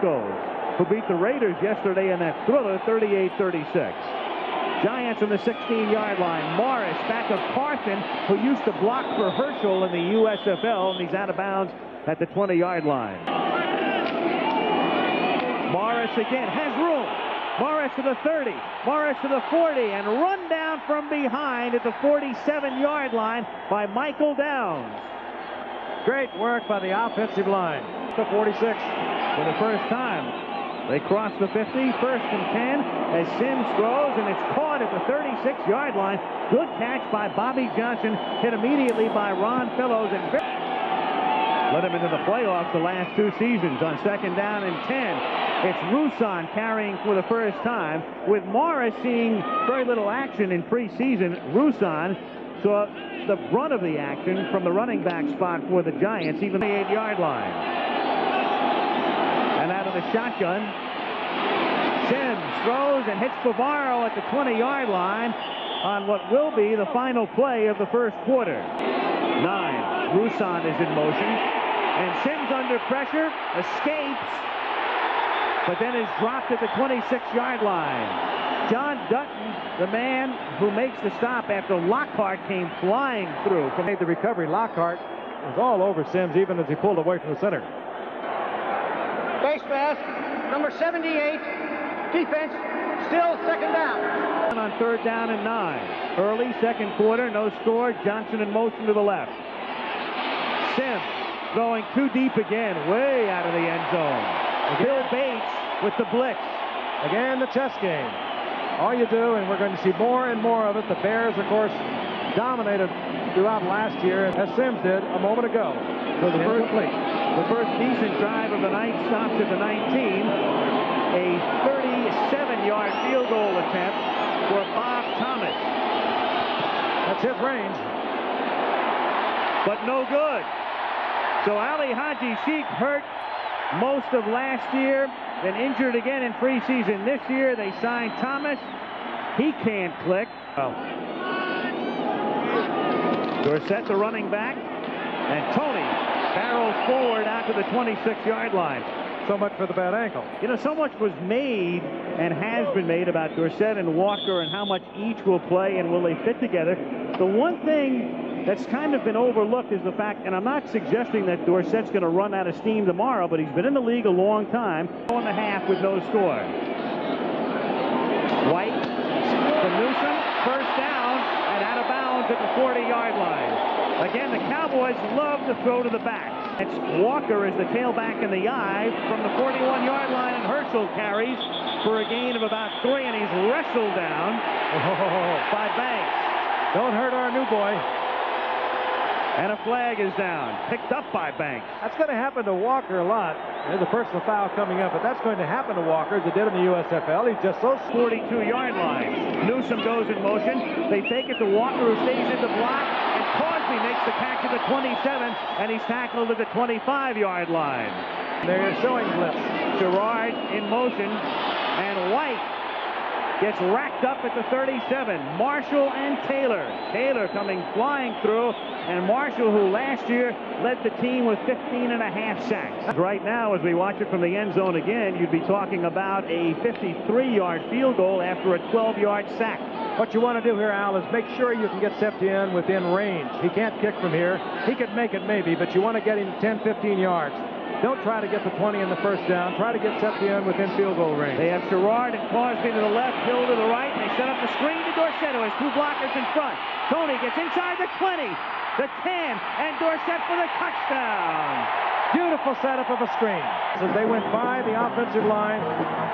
Broncos, who beat the Raiders yesterday in that thriller 38-36. Giants on the 16-yard line. Morris back of Carson, who used to block for Herschel in the USFL, and he's out of bounds at the 20-yard line. Morris again has room. Morris to the 30, Morris to the 40, and run down from behind at the 47-yard line by Michael Downs. Great work by the offensive line. The 46 for the first time. They cross the 50, first and 10, as Sims throws, and it's caught at the 36-yard line. Good catch by Bobby Johnson, hit immediately by Ron Fellows, and led him into the playoffs the last 2 seasons on second down and 10. It's Roussan carrying for the first time. With Morris seeing very little action in preseason, Roussan saw the brunt of the action from the running back spot for the Giants, even the 8-yard line. And out of the shotgun, Sims throws and hits Bavaro at the 20-yard line on what will be the final play of the first quarter. 9. Roussan is in motion, and Sims under pressure, escapes, but then is dropped at the 26-yard line. John Dutton, the man who makes the stop after Lockhart came flying through. Made the recovery. Lockhart was all over Sims even as he pulled away from the center. Face mask, number 78, defense, still second down. On third down and 9. Early second quarter, no score. Johnson in motion to the left. Sims throwing too deep again, way out of the end zone. Bill Bates with the blitz. Again, the chess game. All you do, and we're going to see more and more of it. The Bears, of course, dominated throughout last year, as Sims did a moment ago. So the first decent drive of the night stops at the 19. A 37-yard field goal attempt for Bob Thomas. That's his range. But no good. So Ali Haji Sheikh hurt most of last year, then injured again in preseason. This year they signed Thomas. He can't click. Dorsett, the running back, and Tony barrels forward out to the 26-yard line. So much for the bad ankle. You know, so much was made and has been made about Dorsett and Walker and how much each will play and will they fit together. The one thing that's kind of been overlooked is the fact, and I'm not suggesting that Dorsett's going to run out of steam tomorrow, but he's been in the league a long time. 1.5 with no score. White to Newsom, first down, and out of bounds at the 40-yard line. Again, the Cowboys love to throw to the back. It's Walker as the tailback in the eye from the 41-yard line, and Herschel carries for a gain of about 3, and he's wrestled down by Banks. Don't hurt our new boy. And a flag is down, picked up by Banks. That's going to happen to Walker a lot. There's a personal foul coming up, but that's going to happen to Walker as it did in the USFL. He's just so 42-yard line. Newsom goes in motion. They take it to Walker, who stays in the block, and Crosby makes the catch at the 27, and he's tackled at the 25-yard line. They're showing blitz. Gerard in motion, and White gets racked up at the 37. Marshall and Taylor. Taylor coming flying through, and Marshall, who last year led the team with 15.5 sacks. Right now, as we watch it from the end zone again, you'd be talking about a 53-yard field goal after a 12-yard sack. What you want to do here, Al, is make sure you can get Septien within range. He can't kick from here. He could make it maybe, but you want to get him 10, 15 yards. Don't try to get the 20 in the first down. Try to get Septien within field goal range. They have Gerard and Crosby to the left, Hill to the right, and they set up the screen to Dorsett, who has 2 blockers in front. Tony gets inside the 20, the 10, and Dorsett for the touchdown. Beautiful setup of a screen. As they went by the offensive line,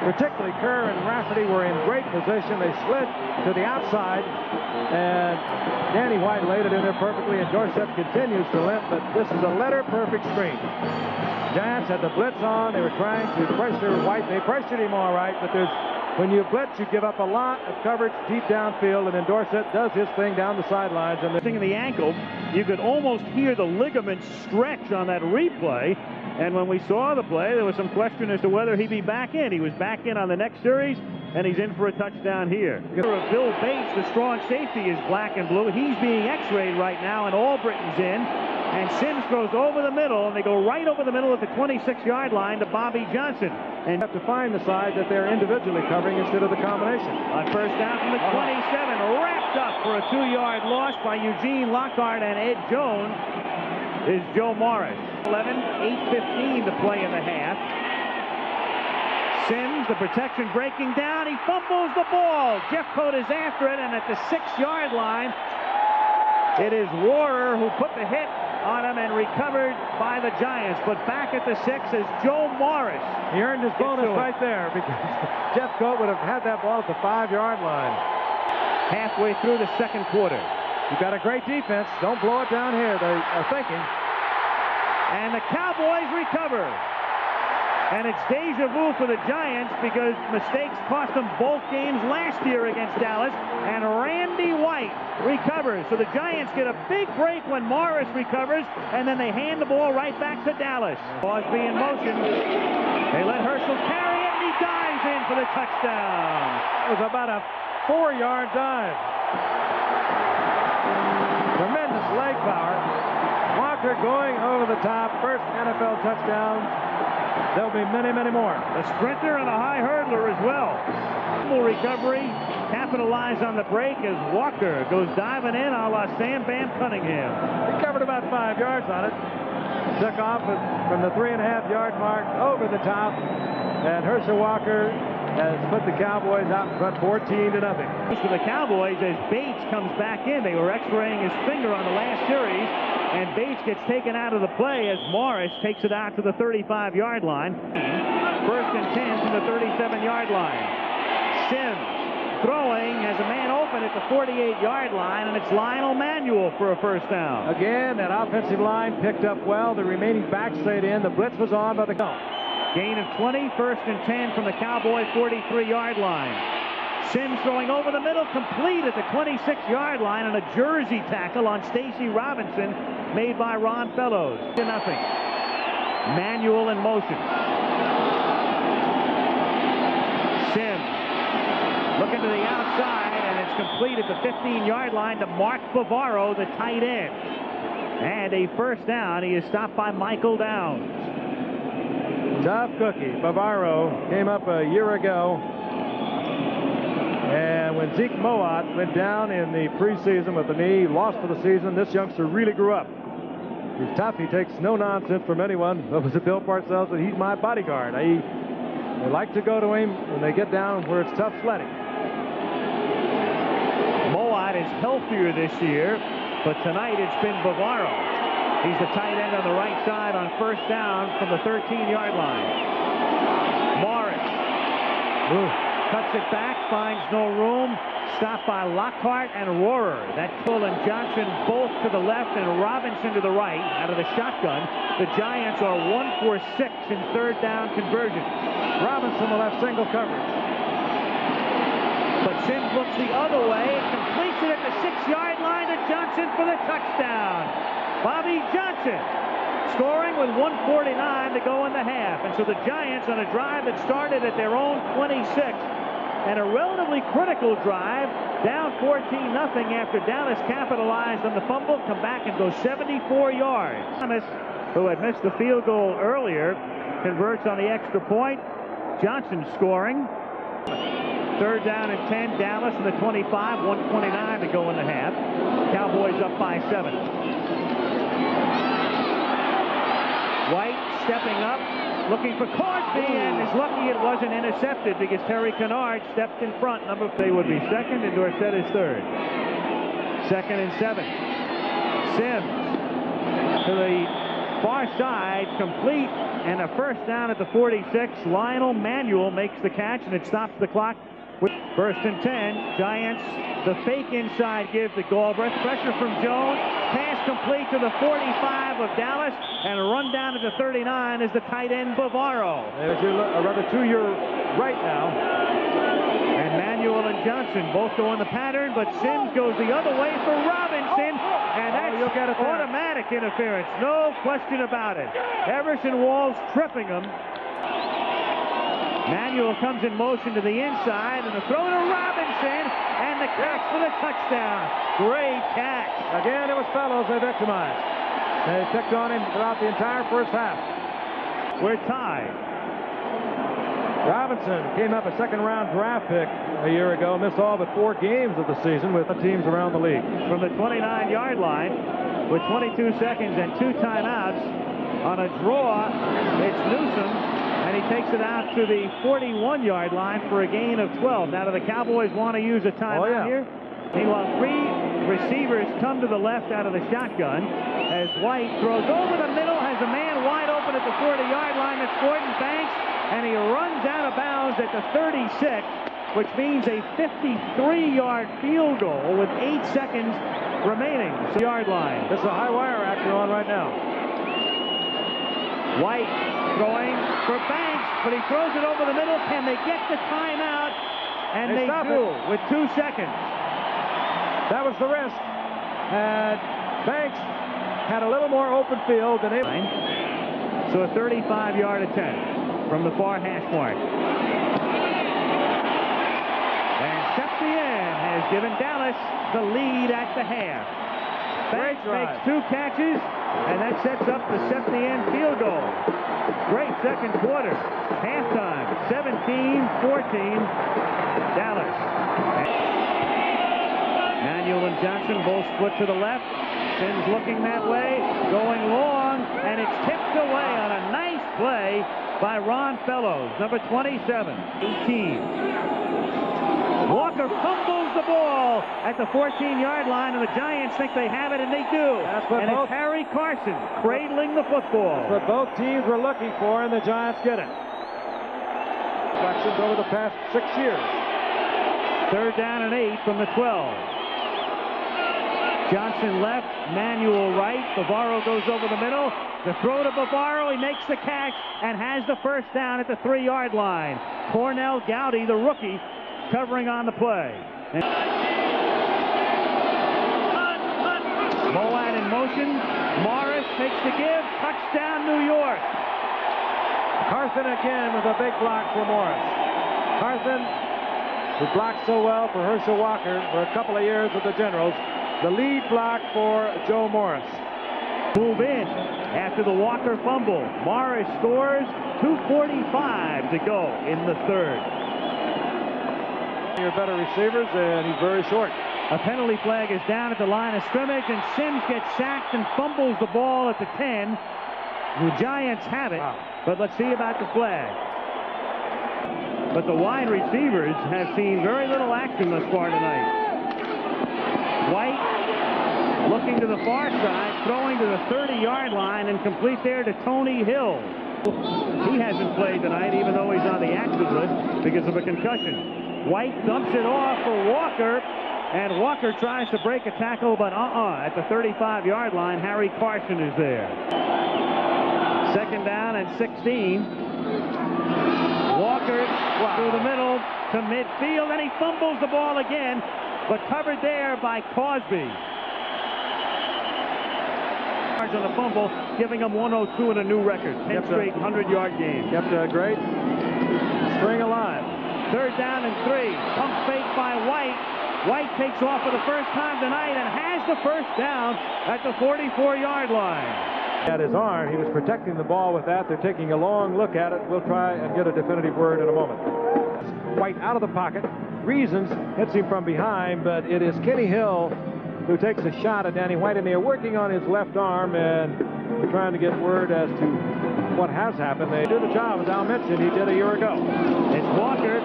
particularly Kerr and Rafferty were in great position. They slid to the outside, and Danny White laid it in there perfectly, and Dorsett continues to limp, but this is a letter-perfect screen. Giants had the blitz on. They were trying to pressure White. They pressured him all right, but when you blitz, you give up a lot of coverage deep downfield, and then Dorsett does his thing down the sidelines. And the thing in the ankle, you could almost hear the ligament stretch on that replay. And when we saw the play, there was some question as to whether he'd be back in. He was back in on the next series, and he's in for a touchdown here. Bill Bates, the strong safety, is black and blue. He's being x-rayed right now, and Albritton's in. And Sims goes over the middle, and they go right over the middle at the 26-yard line to Bobby Johnson. And have to find the side that they're individually covering instead of the combination. On first down from the 27, wrapped up for a 2-yard loss by Eugene Lockhart and Ed Jones is Joe Morris. 8:15 to play in the half. Sims, the protection breaking down. He fumbles the ball. Jeffcoat is after it, and at the 6-yard line, it is Rohrer who put the hit on him and recovered by the Giants. But back at the 6 is Joe Morris. He earned his bonus right there because Jeffcoat would have had that ball at the 5-yard line. Halfway through the second quarter. You've got a great defense. Don't blow it down here. They are thinking. And the Cowboys recover. And it's deja vu for the Giants because mistakes cost them both games last year against Dallas. And Randy White recovers. So the Giants get a big break when Morris recovers, and then they hand the ball right back to Dallas. Crosby in motion. They let Herschel carry it, and he dives in for the touchdown. It was about a 4-yard dive. Tremendous leg power. Walker going over the top. First NFL touchdown. There'll be many, many more. A sprinter and a high hurdler as well. Full recovery. Capitalize on the break as Walker goes diving in a la Sam Bam Cunningham. He covered about 5 yards on it. Took off from the 3.5-yard mark over the top. And Herschel Walker has put the Cowboys out in front 14-0. For the Cowboys as Bates comes back in. They were x-raying his finger on the last series. And Bates gets taken out of the play as Morris takes it out to the 35-yard line. First and 10 from the 37-yard line. Sims throwing has a man open at the 48-yard line, and it's Lionel Manuel for a first down. Again, that offensive line picked up well. The remaining backs stayed in. The blitz was on by the count. Gain of 20, first and 10 from the Cowboys 43-yard line. Sims throwing over the middle, complete at the 26-yard line, and a jersey tackle on Stacy Robinson made by Ron Fellows. 2-0. Manuel in motion. Sims looking to the outside, and it's complete at the 15-yard line to Mark Bavaro, the tight end. And a first down. He is stopped by Michael Downs. Tough cookie. Bavaro came up a year ago. And when Zeke Moat went down in the preseason with the knee, lost for the season, this youngster really grew up. He's tough. He takes no nonsense from anyone. What was it, Bill Parcells said, he's my bodyguard. They like to go to him when they get down where it's tough sledding. Moat is healthier this year, but tonight it's been Bavaro. He's the tight end on the right side on first down from the 13-yard line. Morris. Cuts it back, finds no room, stopped by Lockhart and Rohrer. That's Bull and Johnson both to the left and Robinson to the right out of the shotgun. The Giants are 1 for 6 in third down conversions. Robinson will have single coverage. But Sims looks the other way and completes it at the 6-yard line to Johnson for the touchdown. Bobby Johnson scoring with 1:49 to go in the half. And so the Giants on a drive that started at their own 26 and a relatively critical drive, down 14-0 after Dallas capitalized on the fumble, come back and go 74 yards. Thomas, who had missed the field goal earlier, converts on the extra point. Johnson scoring. Third down and 10, Dallas in the 25, 1:29 to go in the half. Cowboys up by 7. White stepping up, looking for Crosby, and is lucky it wasn't intercepted because Terry Kennard stepped in front. They would be second, and Dorsett is third. Second and 7. Sims to the far side, complete, and a first down at the 46. Lionel Manuel makes the catch, and it stops the clock. With first and 10, Giants, the fake inside gives to Galbraith. Pressure from Jones. Pass complete to the 45 of Dallas, and a run down to the 39 is the tight end Bavaro. There's another to your right now. And Manuel and Johnson both go in the pattern, but Sims goes the other way for Robinson, and that's automatic interference. No question about it. Everson Walls tripping him. Manuel comes in motion to the inside, and the throw to Robinson, and the catch for the touchdown. Great catch. Again, it was Fellows they victimized. They picked on him throughout the entire first half. We're tied. Robinson came up a second-round draft pick a year ago, missed all but 4 games of the season with the teams around the league. From the 29-yard line, with 22 seconds and 2 timeouts, on a draw, it's Newsom, and he takes it out to the 41-yard line for a gain of 12. Now, do the Cowboys want to use a timeout here? Meanwhile, 3 receivers come to the left out of the shotgun as White throws over the middle, has a man wide open at the 40-yard line. That's Gordon Banks, and he runs out of bounds at the 36, which means a 53-yard field goal with 8 seconds remaining. Yard line. This is a high wire act you're on right now. White throwing for Banks, but he throws it over the middle. Can they get the timeout? And they do with 2 seconds. That was the risk. And Banks had a little more open field than able. So a 35-yard attempt from the far hash mark. And Septien has given Dallas the lead at the half. Banks makes 2 catches, and that sets up the Septien field goal. Great second quarter. Halftime, 17-14, Dallas. Manuel and Johnson both split to the left. Sims looking that way, going long, and it's tipped away on a nice play by Ron Fellows, number 27, 18. Walker fumbles the ball at the 14-yard line, and the Giants think they have it, and they do. And it's Harry Carson cradling the football. That's what both teams were looking for, and the Giants get it. Reflections over the past 6 years. 3rd down and 8 from the 12. Johnson left, Manuel right. Bavaro goes over the middle. The throw to Bavaro, he makes the catch and has the first down at the 3-yard line. Cornell Gowdy, the rookie, covering on the play. Moad in motion. Morris takes the give. Touchdown, New York. Carson again with a big block for Morris. Carson, who blocked so well for Herschel Walker for a couple of years with the Generals, the lead block for Joe Morris. Move in after the Walker fumble. Morris scores. 2:45 to go in the 3rd. Your better receivers, and he's very short. A penalty flag is down at the line of scrimmage, and Sims gets sacked and fumbles the ball at the 10. The Giants have it, but let's see about the flag. But the wide receivers have seen very little action thus far tonight. White looking to the far side, throwing to the 30-yard line, and complete there to Tony Hill. He hasn't played tonight, even though he's on the active list because of a concussion. White dumps it off for Walker, and Walker tries to break a tackle, but at the 35-yard line, Harry Carson is there. 2nd down and 16. Walker through the middle to midfield, and he fumbles the ball again, but covered there by Cosby. On the fumble, giving him 102 and a new record. 10 straight 100-yard games. Kept a great string alive. 3rd down and 3. Pump fake by White. White takes off for the first time tonight and has the first down at the 44-yard line. At his arm, he was protecting the ball with that. They're taking a long look at it. We'll try and get a definitive word in a moment. White out of the pocket. Reasons hits him from behind, but it is Kenny Hill who takes a shot at Danny White, and they are working on his left arm, and we're trying to get word as to what has happened. They do the job, as Al mentioned, he did a year ago. It's Walker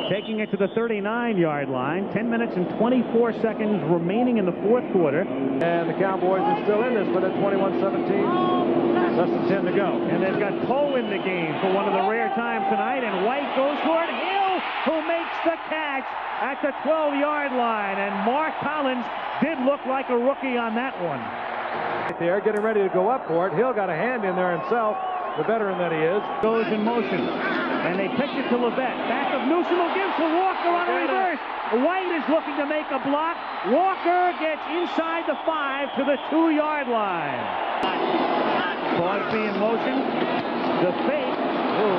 taking it to the 39-yard line. 10 minutes and 24 seconds remaining in the 4th quarter. And the Cowboys are still in this, but at 21-17, less than 10 to go. And they've got Poe in the game for one of the rare times tonight, and White goes for it. Hill, who makes the catch at the 12-yard line, and Mark Collins did look like a rookie on that one. Right there, getting ready to go up for it. Hill got a hand in there himself, the veteran that he is. Goes in motion, and they pitch it to Levette. Back of Newsom, who gives to Walker on a reverse. White is looking to make a block. Walker gets inside the 5 to the 2-yard line. Crosby in motion. The fake.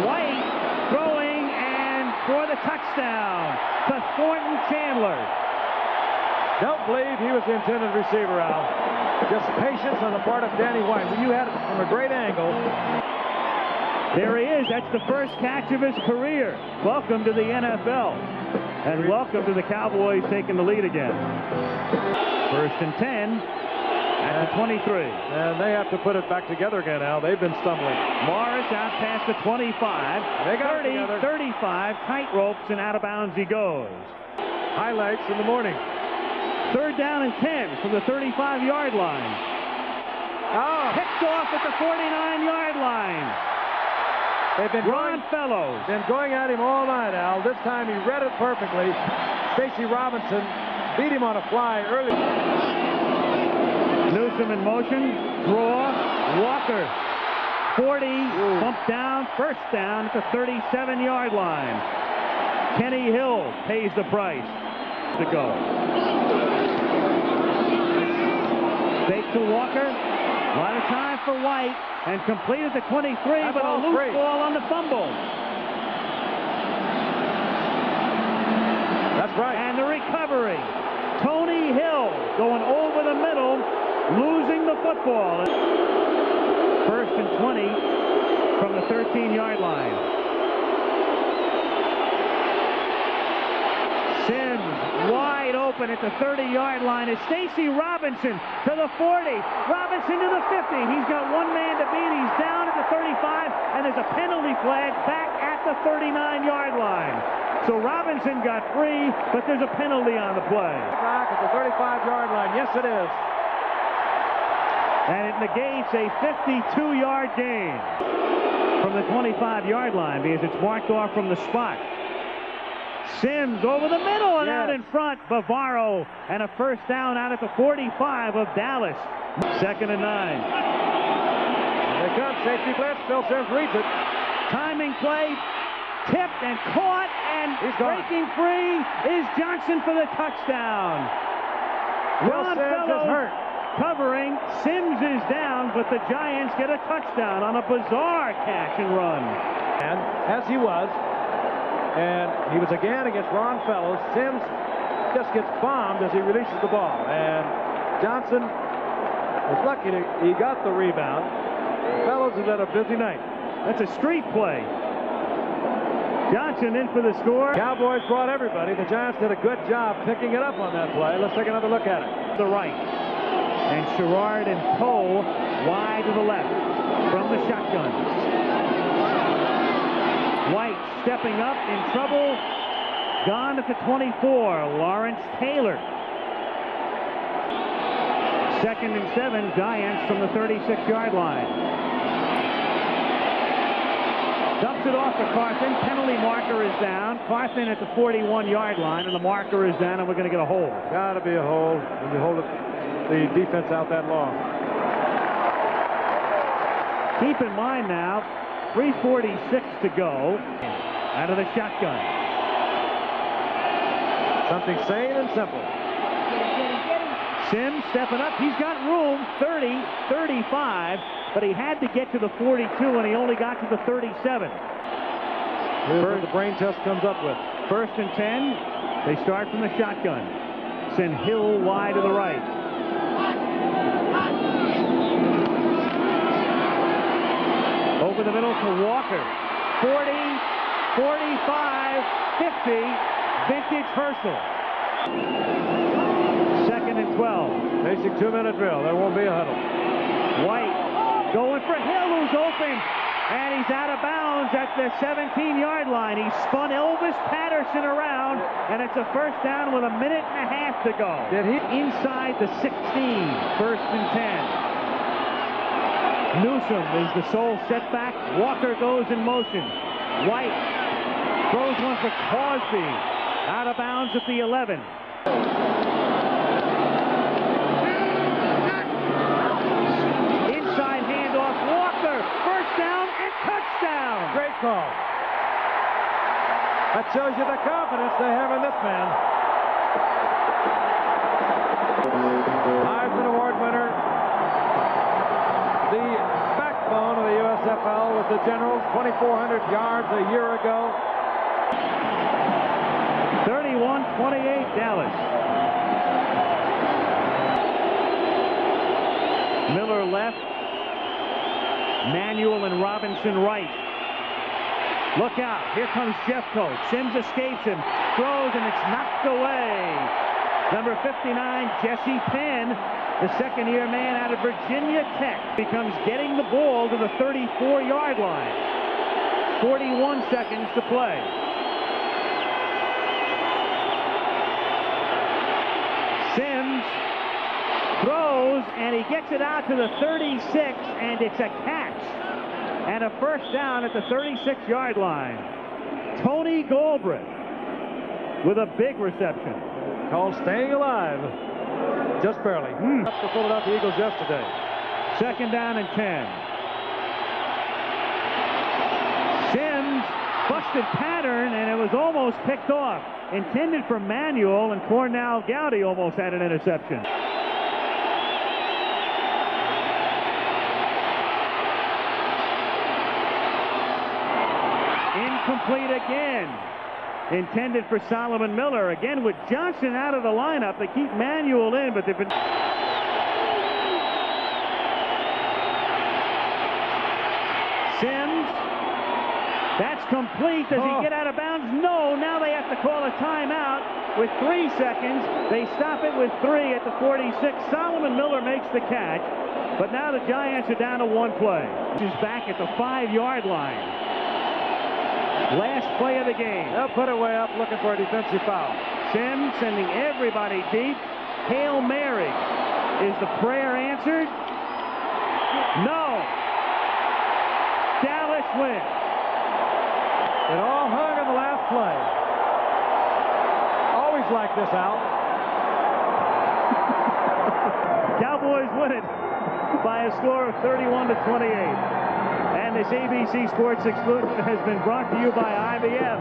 White throwing, and for the touchdown to Thornton Chandler. Don't believe he was the intended receiver, Al. Just patience on the part of Danny White. Well, you had it from a great angle. There he is. That's the first catch of his career. Welcome to the NFL. And welcome to the Cowboys taking the lead again. 1st and 10 at the 23. And they have to put it back together again, Al. They've been stumbling. Morris out past the 25. They got 30, it together. 35. Tight ropes and out of bounds he goes. Highlights in the morning. 3rd down and 10 from the 35-yard line. Oh. Picked off at the 49-yard line. They've been going at him all night, Al. This time he read it perfectly. Stacy Robinson beat him on a fly early. Newsom in motion. Draw. Walker. 40. Bump down. 1st down at the 37-yard line. Kenny Hill pays the price to go. Fake to Walker. A lot of time for White. And completed the 23, but a loose ball on the fumble. That's right. And the recovery. Tony Hill going over the middle, losing the football. 1st and 20 from the 13-yard line. Sims wide open at the 30-yard line is Stacy Robinson to the 40. Robinson to the 50. He's got one man to beat. He's down at the 35, and there's a penalty flag back at the 39-yard line. So Robinson got free, but there's a penalty on the play. Back at the 35-yard line. Yes, it is. And it negates a 52-yard gain from the 25-yard line because it's marked off from the spot. Sims over the middle and out in front. Bavaro and a 1st down out at the 45 of Dallas. 2nd and 9. They come. Safety blitz. Phil Sims reads it. Timing play. Tipped and caught and breaking free is Johnson for the touchdown. Ron Sims is hurt. Covering. Sims is down, but the Giants get a touchdown on a bizarre catch and run. And as he was, and he was again against Ron Fellows. Sims just gets bombed as he releases the ball. And Johnson was lucky he got the rebound. Fellows has had a busy night. That's a street play. Johnson in for the score. Cowboys brought everybody. The Giants did a good job picking it up on that play. Let's take another look at it. The right. And Sherrard and Poe wide to the left from the shotgun. White stepping up in trouble. Gone at the 24. Lawrence Taylor. 2nd and 7. Giants from the 36-yard line. Dumps it off to Carthen. Penalty marker is down. Carthen at the 41-yard line, and the marker is down, and we're going to get a hold. Got to be a hold when you hold the defense out that long. Keep in mind now, 3:46 to go out of the shotgun. Something sane and simple. Sims stepping up. He's got room, 30, 35, but he had to get to the 42, and he only got to the 37. Here's what the brain test comes up with. 1st and 10. They start from the shotgun. Send Hill wide to the right. Over the middle to Walker. 40, 45, 50. Vintage Herschel. 2nd and 12. Basic 2-minute drill. There won't be a huddle. White going for Hill, who's open. And he's out of bounds at the 17-yard line. He spun Elvis Patterson around, and it's a 1st down with a minute and a half to go. Did he? Inside the 16, 1st and 10. Newsom is the sole setback. Walker goes in motion. White throws one for Crosby. Out of bounds at the 11. Inside handoff. Walker. 1st down and touchdown. Great call. That shows you the confidence they have in this man. Heisman Award winner. The backbone of the USFL with the Generals. 2,400 yards a year ago. 31-28 Dallas. Miller left. Manuel and Robinson right. Look out. Here comes Jeffcoat. Sims escapes him. Throws, and it's knocked away. Number 59, Jesse Penn, the second-year man out of Virginia Tech, becomes getting the ball to the 34-yard line. 41 seconds to play. Sims throws, and he gets it out to the 36, and it's a catch. And a first down at the 36-yard line. Tony Galbraith with a big reception. Called staying alive. Just barely. Up the Philadelphia Eagles yesterday. Second down and 10. Sims busted pattern, and it was almost picked off. Intended for Manuel, and Cornell Gowdy almost had an interception. Incomplete again. Intended for Solomon Miller. Again with Johnson out of the lineup. They keep Manuel in, but they've been... Sims. That's complete. Does he get out of bounds? No. Now they have to call a timeout with 3 seconds. They stop it with 3 at the 46. Solomon Miller makes the catch. But now the Giants are down to 1 play. He's back at the 5-yard line. Last play of the game. They'll put it way up looking for a defensive foul. Sims sending everybody deep. Hail Mary. Is the prayer answered? No. Dallas wins. It all hung on the last play. Always like this, Al. Cowboys win it by a score of 31-28. And this ABC Sports exclusive has been brought to you by IBM.